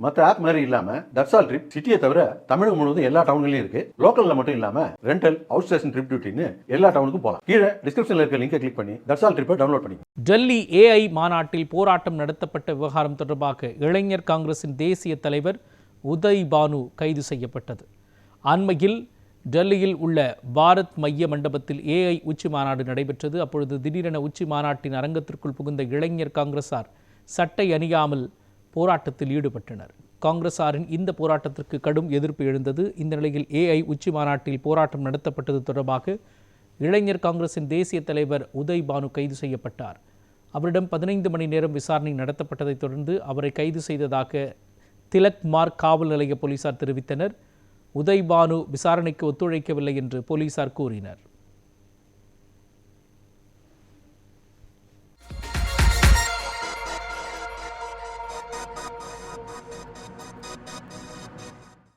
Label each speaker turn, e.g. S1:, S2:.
S1: மற்ற ஆப் மாதிரி இல்லாம தட்சால் ட்ரிப் சிட்டியை தவிர தமிழகம் முழுவதும் எல்லா டவுன்லயும் இருக்கு. லோக்கல்ல மட்டும் இல்லாம ரெண்டல், அவுட் ஸ்டேஷன் ட்ரிப் டியூட்டின்னு எல்லா டவுனுக்கும் போகலாம். கீழே டிஸ்கிரிப்ஷன்ல இருக்க லிங்கை கிளிக் பண்ணி தட்சால் ட்ரிப்பை டவுன்லோட் பண்ணி.
S2: டெல்லி ஏஐ மாநாட்டில் போராட்டம் நடத்தப்பட்ட விவகாரம் தொடர்பாக இளைஞர் காங்கிரசின் தேசிய தலைவர் உதய் பானு கைது செய்யப்பட்டது. அண்மையில் டெல்லியில் உள்ள பாரத் மைய மண்டபத்தில் ஏஐ உச்சி மாநாடு நடைபெற்றது. அப்பொழுது திடீரென உச்சி மாநாட்டின் அரங்கத்திற்குள் புகுந்த இளைஞர் காங்கிரசார் சட்டை அணியாமல் போராட்டத்தில் ஈடுபட்டனர். காங்கிரசாரின் இந்த போராட்டத்திற்கு கடும் எதிர்ப்பு எழுந்தது. இந்த நிலையில் ஏஐ உச்சி மாநாட்டில் போராட்டம் நடத்தப்பட்டது தொடர்பாக இளைஞர் காங்கிரசின் தேசிய தலைவர் உதய் பானு கைது செய்யப்பட்டார். அவரிடம் 15 மணி நேரம் விசாரணை நடத்தப்பட்டதைத் தொடர்ந்து அவரை கைது செய்ததாக திலக் மார்க் காவல் நிலைய போலீசார் தெரிவித்தனர். உதய் பானு விசாரணைக்கு ஒத்துழைக்கவில்லை என்று போலீசார் கூறினர்.